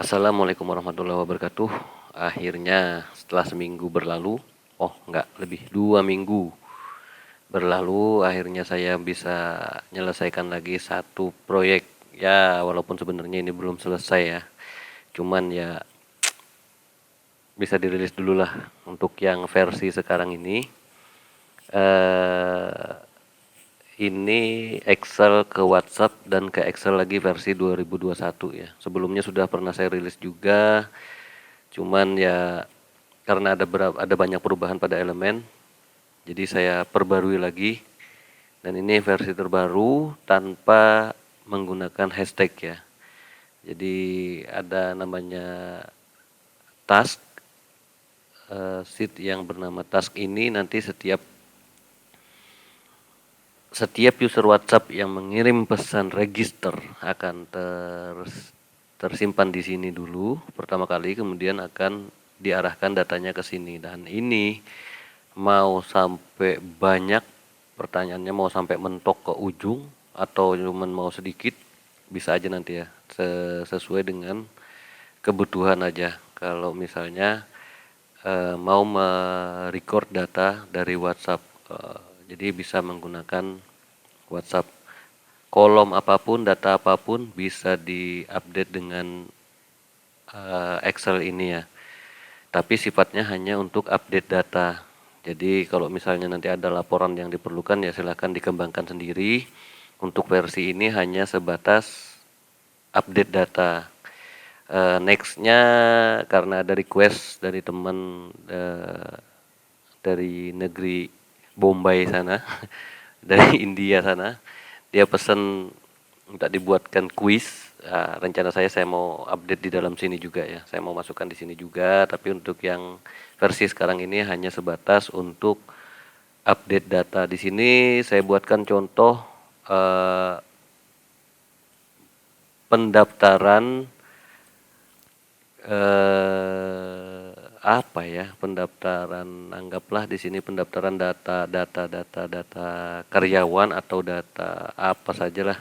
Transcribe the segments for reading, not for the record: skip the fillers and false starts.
Assalamualaikum warahmatullahi wabarakatuh. Akhirnya setelah seminggu berlalu, enggak, lebih 2 minggu berlalu, akhirnya saya bisa menyelesaikan lagi satu proyek. Ya, walaupun sebenarnya ini belum selesai ya. Cuman ya bisa dirilis dulu lah untuk yang versi sekarang ini. Ini Excel ke WhatsApp dan ke Excel lagi versi 2021 ya. Sebelumnya sudah pernah saya rilis juga, cuman ya karena ada banyak perubahan pada elemen, jadi saya perbarui lagi. Dan ini versi terbaru tanpa menggunakan hashtag ya. Jadi ada namanya task, sheet yang bernama task ini nanti setiap user WhatsApp yang mengirim pesan register akan tersimpan di sini dulu pertama kali, kemudian akan diarahkan datanya ke sini. Dan ini mau sampai banyak pertanyaannya, mau sampai mentok ke ujung atau cuma mau sedikit, bisa aja nanti ya, sesuai dengan kebutuhan aja. Kalau misalnya mau merecord data dari WhatsApp, jadi bisa menggunakan WhatsApp. Kolom apapun, data apapun bisa diupdate dengan Excel ini ya. Tapi sifatnya hanya untuk update data. Jadi kalau misalnya nanti ada laporan yang diperlukan ya silahkan dikembangkan sendiri. Untuk versi ini hanya sebatas update data. Nextnya karena ada request dari teman dari negeri Bombay sana, dari India sana, dia pesan minta dibuatkan kuis. Rencana saya mau update di dalam sini juga ya, saya mau masukkan di sini juga. Tapi untuk yang versi sekarang ini hanya sebatas untuk update data. Di sini saya buatkan contoh pendaftaran pendaftaran, anggaplah di sini pendaftaran data karyawan atau data apa sajalah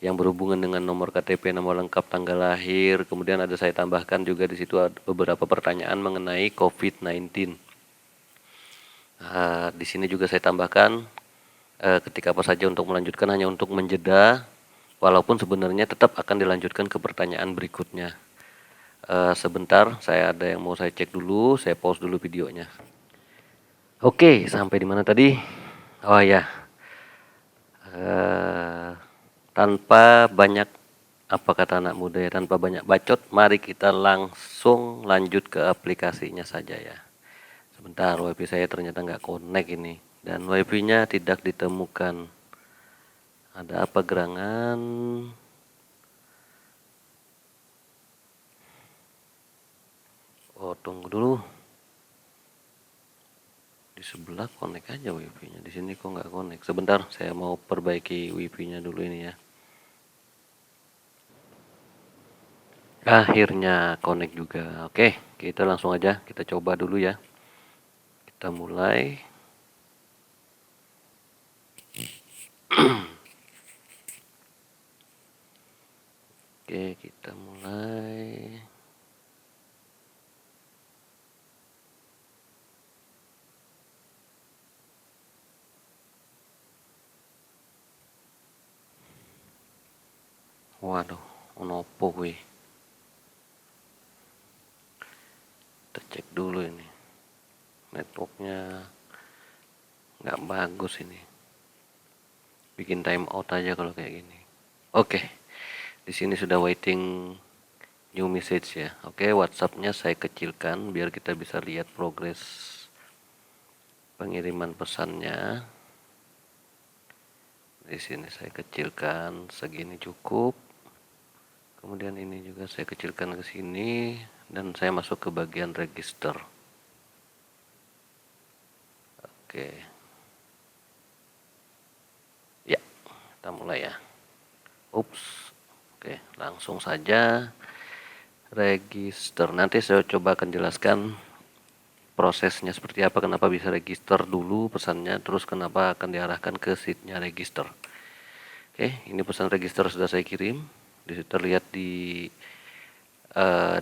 yang berhubungan dengan nomor KTP, nama lengkap, tanggal lahir. Kemudian ada saya tambahkan juga di situ ada beberapa pertanyaan mengenai COVID-19. Di sini juga saya tambahkan ketika apa saja untuk melanjutkan, hanya untuk menjeda, walaupun sebenarnya tetap akan dilanjutkan ke pertanyaan berikutnya. Sebentar, saya ada yang mau saya cek dulu, saya pause dulu videonya. Oke, sampai di mana tadi? Oh ya, tanpa banyak, apa kata anak muda ya, tanpa banyak bacot, mari kita langsung lanjut ke aplikasinya saja ya. Sebentar, wifi saya ternyata nggak connect ini, dan wifi-nya tidak ditemukan. Ada apa gerangan? Tunggu dulu. Di sebelah connect aja wifi-nya, di sini kok nggak connect. Sebentar, saya mau perbaiki wifi-nya dulu ini ya. Akhirnya connect juga. Oke, kita langsung aja, kita coba dulu ya. Kita mulai. Oke, kita mulai. Waduh, onopo gue. Kita cek dulu ini. Networknya nggak bagus ini. Bikin time out aja kalau kayak gini. Oke, di sini sudah waiting new message ya. Oke, WhatsApp-nya saya kecilkan biar kita bisa lihat progres pengiriman pesannya. Di sini saya kecilkan, segini cukup. Kemudian ini juga saya kecilkan ke sini dan saya masuk ke bagian register. Oke. Ya, kita mulai ya. Ups. Oke, langsung saja register. Nanti saya coba akan jelaskan prosesnya seperti apa, kenapa bisa register dulu pesannya, terus kenapa akan diarahkan ke sheetnya register. Oke, ini pesan register sudah saya kirim. Di situ terlihat di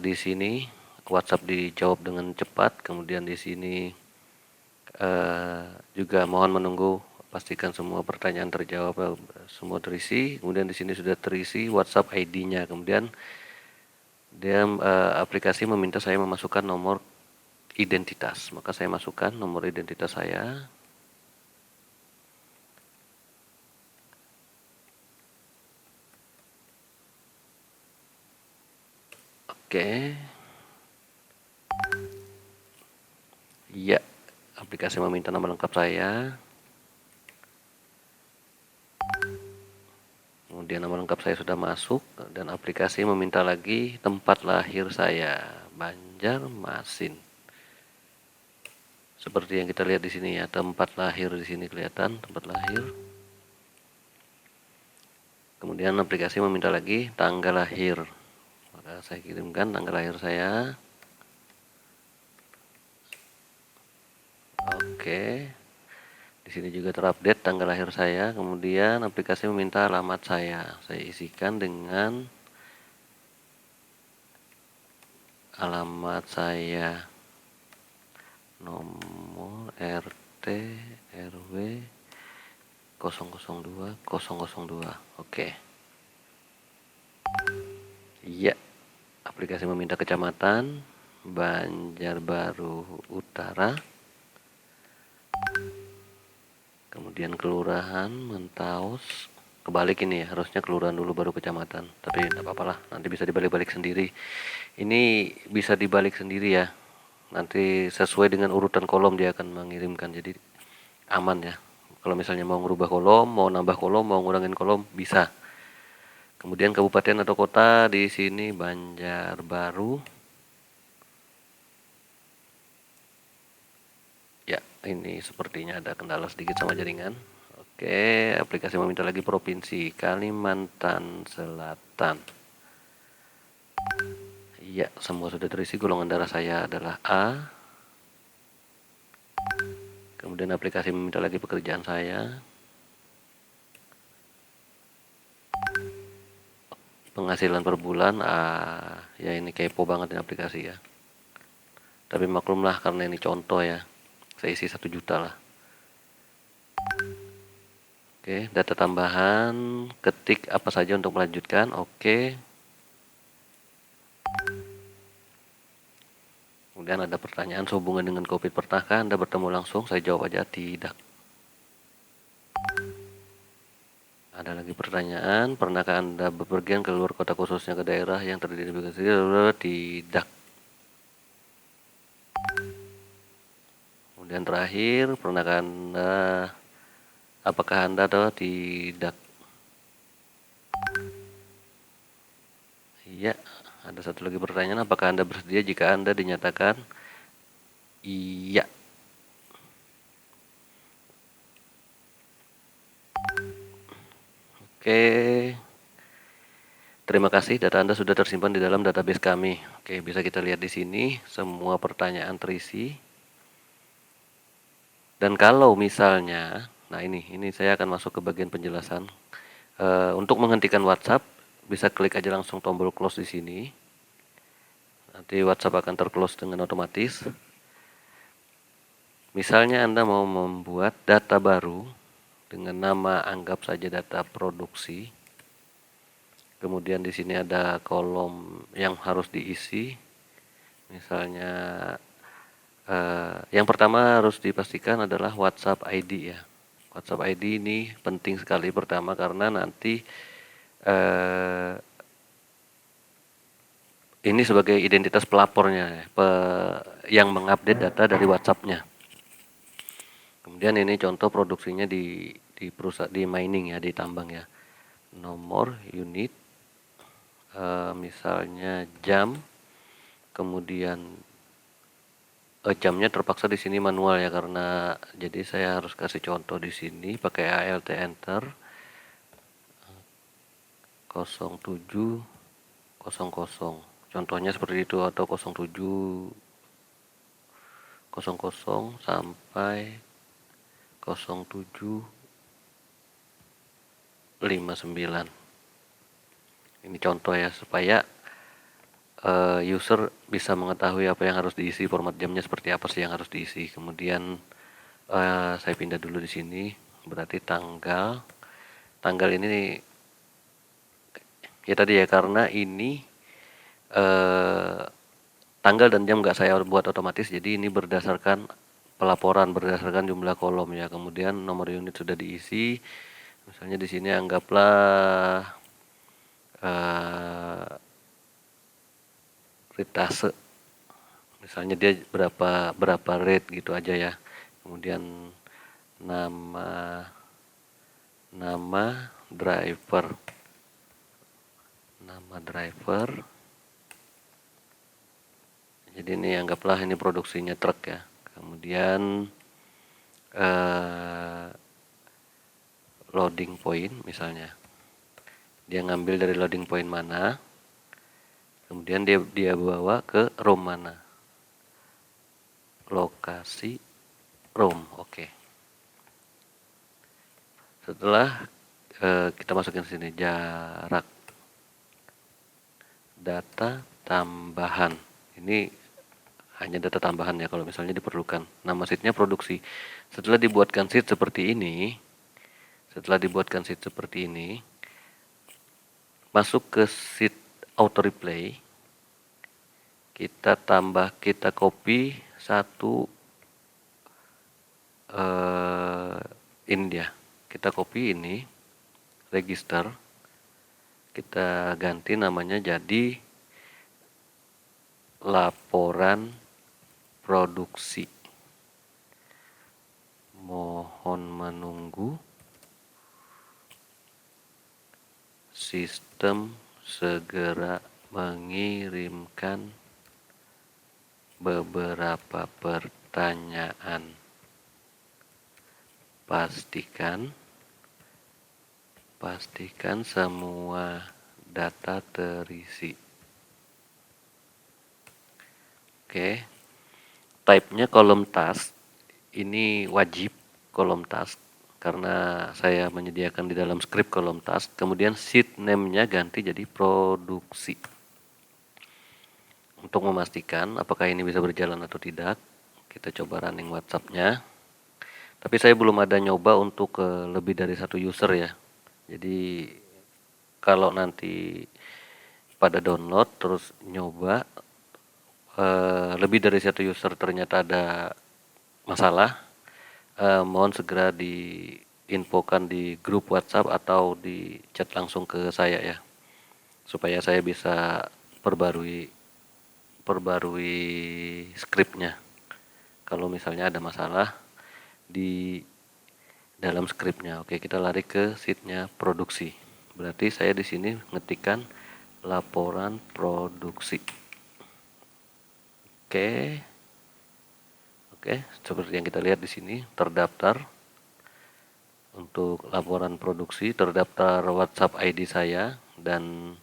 di sini WhatsApp dijawab dengan cepat, kemudian di sini juga mohon menunggu, pastikan semua pertanyaan terjawab, semua terisi. Kemudian di sini sudah terisi WhatsApp ID-nya. Kemudian dia aplikasi meminta saya memasukkan nomor identitas, maka saya masukkan nomor identitas saya. Oke. Iya, aplikasi meminta nama lengkap saya. Kemudian nama lengkap saya sudah masuk dan aplikasi meminta lagi tempat lahir saya, Banjarmasin. Seperti yang kita lihat di sini ya, tempat lahir di sini kelihatan tempat lahir. Kemudian aplikasi meminta lagi tanggal lahir. Maka saya kirimkan tanggal lahir saya. Oke. Di sini juga terupdate tanggal lahir saya. Kemudian aplikasi meminta alamat saya. Saya isikan dengan alamat saya, nomor RT RW 002 002. Oke. Iya. Aplikasi meminta kecamatan Banjarbaru Utara. Kemudian kelurahan Mentaus. Kebalik ini ya, harusnya kelurahan dulu baru kecamatan. Tapi tidak apa-apa lah, nanti bisa dibalik-balik sendiri. Ini bisa dibalik sendiri ya. Nanti sesuai dengan urutan kolom dia akan mengirimkan, jadi aman ya. Kalau misalnya mau ngubah kolom, mau nambah kolom, mau ngurangin kolom, bisa. Kemudian kabupaten atau kota di sini Banjarbaru. Ya, ini sepertinya ada kendala sedikit sama jaringan. Oke, aplikasi meminta lagi provinsi Kalimantan Selatan. Iya, semua sudah terisi. Golongan darah saya adalah A. Kemudian aplikasi meminta lagi pekerjaan saya. Penghasilan per bulan, ya ini kepo banget ini aplikasi ya. Tapi maklumlah karena ini contoh ya. Saya isi 1 juta lah. Oke, data tambahan, ketik apa saja untuk melanjutkan. Oke. Kemudian ada pertanyaan sehubungan dengan COVID pernahkah Anda bertemu langsung? Saya jawab aja tidak. Ada lagi pertanyaan, pernahkah Anda bepergian ke luar kota khususnya ke daerah yang teridentifikasi? Tidak. Kemudian terakhir, pernahkah Anda, apakah Anda atau tidak? Iya, ada satu lagi pertanyaan, apakah Anda bersedia jika Anda dinyatakan iya? Oke. Terima kasih, data Anda sudah tersimpan di dalam database kami. Oke, bisa kita lihat di sini semua pertanyaan terisi. Dan kalau misalnya, nah ini saya akan masuk ke bagian penjelasan. Untuk menghentikan WhatsApp, bisa klik aja langsung tombol close di sini. Nanti WhatsApp akan terclose dengan otomatis. Misalnya Anda mau membuat data baru dengan nama anggap saja data produksi. Kemudian di sini ada kolom yang harus diisi. Misalnya yang pertama harus dipastikan adalah WhatsApp ID ya. WhatsApp ID ini penting sekali pertama karena nanti ini sebagai identitas pelapornya yang mengupdate data dari WhatsApp-nya. Kemudian ini contoh produksinya di perusahaan di mining ya, di tambang ya. Nomor unit, misalnya jam, kemudian jamnya terpaksa di sini manual ya karena jadi saya harus kasih contoh di sini pakai ALT enter 0700. Contohnya seperti itu atau 0700 sampai 0759. Ini contoh ya supaya user bisa mengetahui apa yang harus diisi, format jamnya seperti apa sih yang harus diisi. Kemudian saya pindah dulu di sini, berarti tanggal ini ya tadi ya, karena ini tanggal dan jam nggak saya buat otomatis, jadi ini berdasarkan pelaporan, berdasarkan jumlah kolom ya. Kemudian nomor unit sudah diisi, misalnya di sini anggaplah ritase, misalnya dia berapa rate gitu aja ya. Kemudian nama driver, jadi ini anggaplah ini produksinya truk ya. Kemudian loading point, misalnya dia ngambil dari loading point mana, kemudian dia bawa ke room mana, lokasi room. Oke. Setelah kita masukin sini jarak data tambahan, ini hanya data tambahan ya kalau misalnya diperlukan. Nama sheetnya produksi. Setelah dibuatkan sheet seperti ini, masuk ke sheet auto replay, kita copy satu ini dia, kita copy ini register, kita ganti namanya jadi laporan produksi. Mohon menunggu, sistem segera mengirimkan beberapa pertanyaan. Pastikan semua data terisi. Oke. Type-nya kolom task. Ini wajib kolom task karena saya menyediakan di dalam script kolom task. Kemudian sheet name-nya ganti jadi produksi. Untuk memastikan apakah ini bisa berjalan atau tidak, kita coba running WhatsApp-nya. Tapi saya belum ada nyoba untuk lebih dari satu user ya. Jadi kalau nanti pada download terus nyoba lebih dari satu user ternyata ada masalah, mohon segera diinfokan di grup WhatsApp atau di chat langsung ke saya ya, supaya saya bisa perbarui skripnya kalau misalnya ada masalah di dalam skripnya. Oke, kita lari ke sheetnya produksi. Berarti saya di sini ngetikkan laporan produksi. Oke, seperti yang kita lihat di sini terdaftar untuk laporan produksi, terdaftar WhatsApp ID saya dan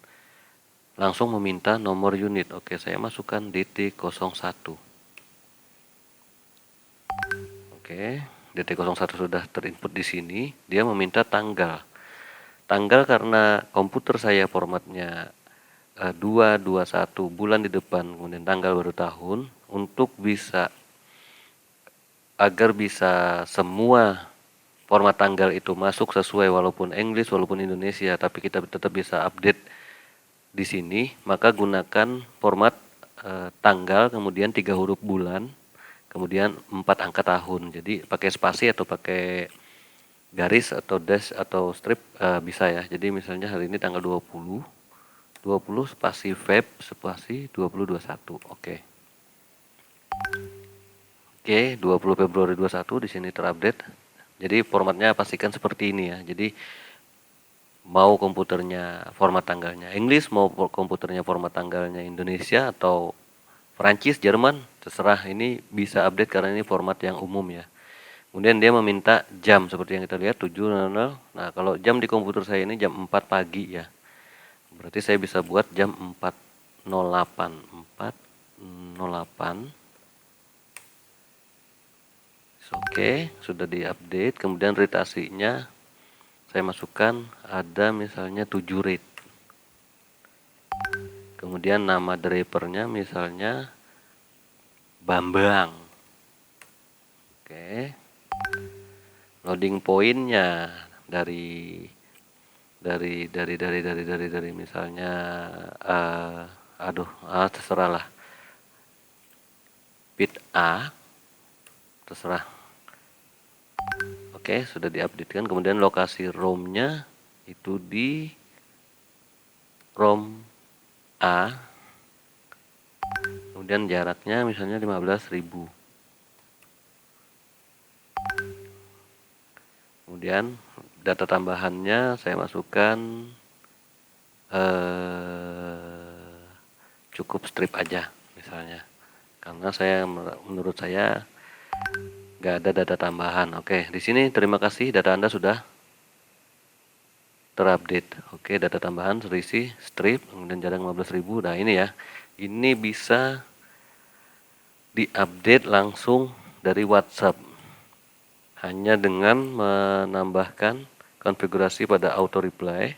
langsung meminta nomor unit. Oke, saya masukkan DT01. Oke, DT01 sudah terinput di sini. Dia meminta tanggal. Tanggal karena komputer saya formatnya 221 bulan di depan, kemudian tanggal baru tahun, agar bisa semua format tanggal itu masuk sesuai walaupun English walaupun Indonesia, tapi kita tetap bisa update di sini, maka gunakan format tanggal kemudian 3 huruf bulan kemudian 4 angka tahun. Jadi pakai spasi atau pakai garis atau dash atau strip bisa ya. Jadi misalnya hari ini tanggal 20 spasi Feb spasi 2021. Oke, 20 Februari 21 di sini terupdate. Jadi formatnya pastikan seperti ini ya. Jadi mau komputernya format tanggalnya English, mau komputernya format tanggalnya Indonesia atau Prancis, Jerman, terserah, ini bisa update karena ini format yang umum ya. Kemudian dia meminta jam seperti yang kita lihat 7.00. Nah, kalau jam di komputer saya ini jam 4 pagi ya. Berarti saya bisa buat jam 4.08. Oke, sudah diupdate. Kemudian ritasinya saya masukkan ada misalnya 7 rate. Kemudian nama drivernya misalnya Bambang. Oke. Loading pointnya dari misalnya terserah lah, bit A, terserah. Oke, sudah diupdatekan. Kemudian lokasi ROM-nya itu di ROM A. Kemudian jaraknya misalnya 15.000. Kemudian data tambahannya saya masukkan cukup strip aja misalnya, karena menurut saya nggak ada data tambahan. Oke, di sini terima kasih, data Anda sudah terupdate. Oke, data tambahan terisi strip, kemudian jarak 15.000. Nah ini ya, ini bisa diupdate langsung dari WhatsApp hanya dengan menambahkan konfigurasi pada auto reply,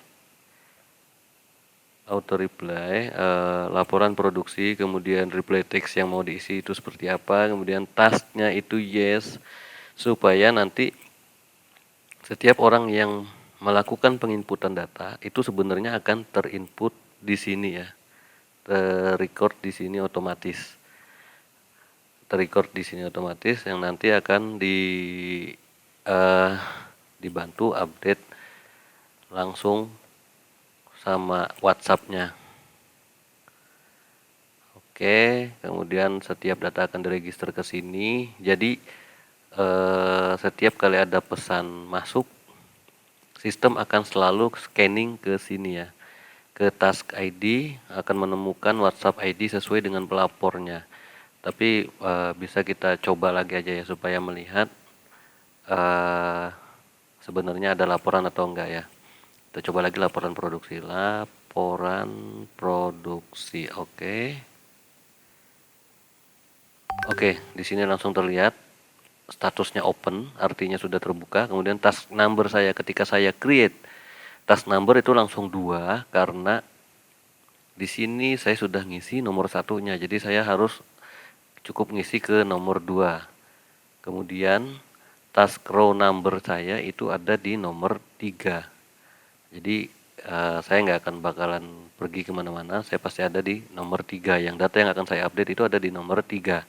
laporan produksi, kemudian reply text yang mau diisi itu seperti apa, kemudian tasknya itu yes, supaya nanti setiap orang yang melakukan penginputan data itu sebenarnya akan terinput di sini ya, terrecord di sini otomatis, yang nanti akan dibantu update langsung sama WhatsApp-nya. Oke, kemudian setiap data akan diregister ke sini. Jadi setiap kali ada pesan masuk, sistem akan selalu scanning ke sini ya, ke task ID, akan menemukan WhatsApp ID sesuai dengan pelapornya. Tapi bisa kita coba lagi aja ya supaya melihat sebenarnya ada laporan atau enggak ya. Kita coba lagi laporan produksi. Oke, di sini langsung terlihat statusnya open, artinya sudah terbuka. Kemudian task number saya ketika saya create task number itu langsung 2 karena di sini saya sudah ngisi nomor 1-nya. Jadi saya harus cukup ngisi ke nomor 2. Kemudian task row number saya itu ada di nomor 3. Jadi saya nggak akan bakalan pergi kemana-mana, saya pasti ada di nomor 3. Yang data yang akan saya update itu ada di nomor 3.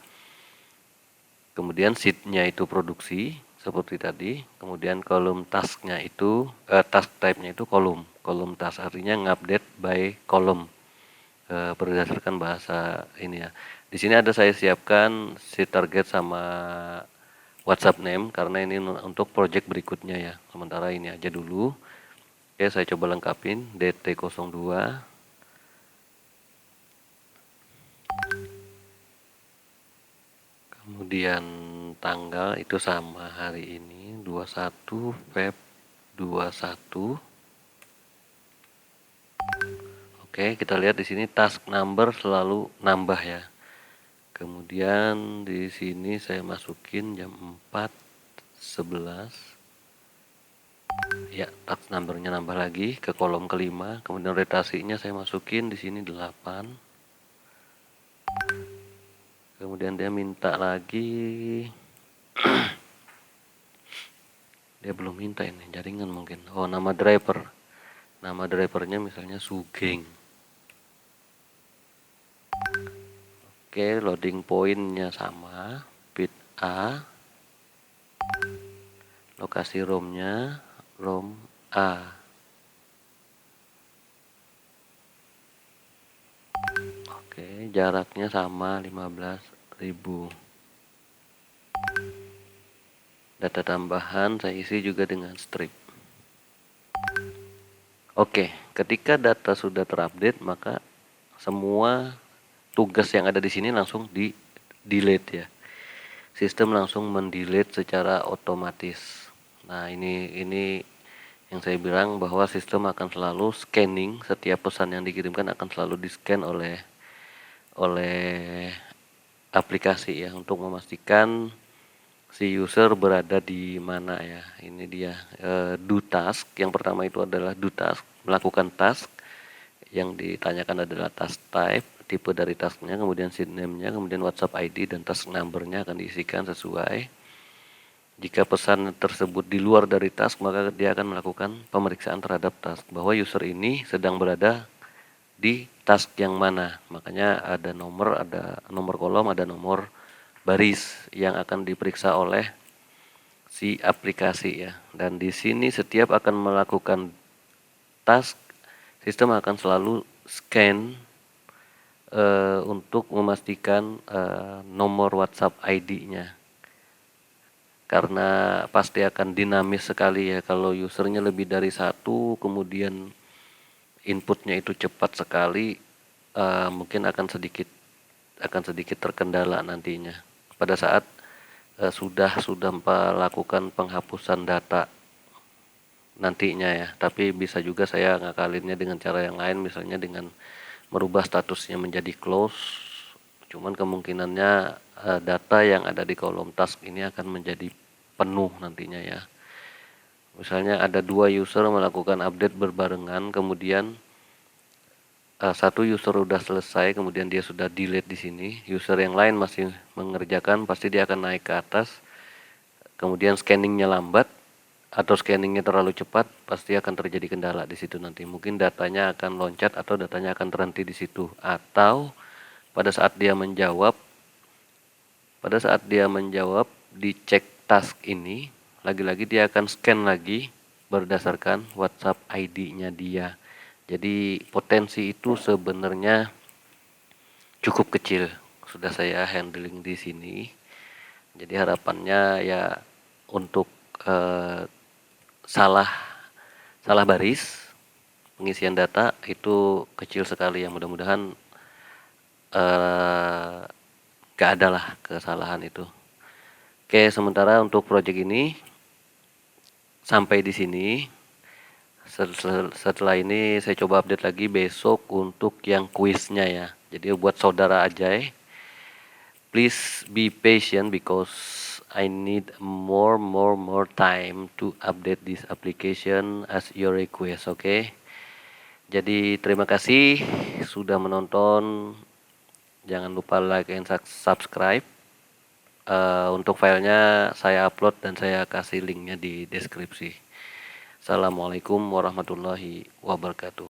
Kemudian sheet-nya itu produksi seperti tadi. Kemudian kolom task-nya itu task type-nya itu kolom task, artinya ngupdate by kolom berdasarkan bahasa ini ya. Di sini ada saya siapkan sheet target sama WhatsApp name karena ini untuk project berikutnya ya. Sementara ini aja dulu. Oke, saya coba lengkapin DT02. Kemudian tanggal itu sama hari ini 21 Feb 21. Oke, kita lihat di sini task number selalu nambah ya. Kemudian di sini saya masukin jam 4.11. Ya, task numbernya nambah lagi ke kolom kelima. Kemudian rotasinya saya masukin di sini 8. Kemudian dia minta lagi. Dia belum minta ini, jaringan mungkin. Oh, nama driver. Nama drivernya misalnya Sugeng. Oke, loading point-nya sama, bit A. Lokasi ROM-nya ROM A. Oke, jaraknya sama 15.000. Data tambahan saya isi juga dengan strip. Oke, ketika data sudah terupdate, maka semua tugas yang ada di sini langsung di delete ya. Sistem langsung mendelete secara otomatis. Nah, ini yang saya bilang bahwa sistem akan selalu scanning, setiap pesan yang dikirimkan akan selalu di-scan oleh aplikasi ya untuk memastikan si user berada di mana ya. Ini dia do task. Yang pertama itu adalah do task, melakukan task. Yang ditanyakan adalah task type, tipe dari tasknya, kemudian sheet name-nya, kemudian WhatsApp ID dan task number-nya akan diisikan sesuai. Jika pesan tersebut di luar dari task, maka dia akan melakukan pemeriksaan terhadap task bahwa user ini sedang berada di task yang mana. Makanya ada nomor kolom, ada nomor baris yang akan diperiksa oleh si aplikasi ya. Dan di sini setiap akan melakukan task, sistem akan selalu scan untuk memastikan nomor WhatsApp ID-nya. Karena pasti akan dinamis sekali ya kalau usernya lebih dari satu, kemudian inputnya itu cepat sekali, mungkin akan sedikit terkendala nantinya pada saat sudah melakukan penghapusan data nantinya ya. Tapi bisa juga saya ngakalinnya dengan cara yang lain, misalnya dengan merubah statusnya menjadi close. Cuman kemungkinannya data yang ada di kolom task ini akan menjadi penuh nantinya ya. Misalnya ada 2 user melakukan update berbarengan, kemudian satu user udah selesai, kemudian dia sudah delete di sini, user yang lain masih mengerjakan, pasti dia akan naik ke atas, kemudian scanningnya lambat atau scanningnya terlalu cepat, pasti akan terjadi kendala di situ nanti. Mungkin datanya akan loncat atau datanya akan terhenti di situ. Atau pada saat dia menjawab dicek task ini, lagi-lagi dia akan scan lagi berdasarkan WhatsApp ID-nya dia. Jadi potensi itu sebenarnya cukup kecil, sudah saya handling di sini. Jadi harapannya ya untuk salah baris pengisian data itu kecil sekali ya, mudah-mudahan gak ada lah kesalahan itu. Oke, sementara untuk project ini sampai di sini. Setelah ini saya coba update lagi besok untuk yang kuisnya ya. Jadi buat saudara Ajay, please be patient because I need more time to update this application as your request, okay? Jadi terima kasih sudah menonton. Jangan lupa like and subscribe. Untuk filenya saya upload dan saya kasih linknya di deskripsi. Assalamualaikum warahmatullahi wabarakatuh.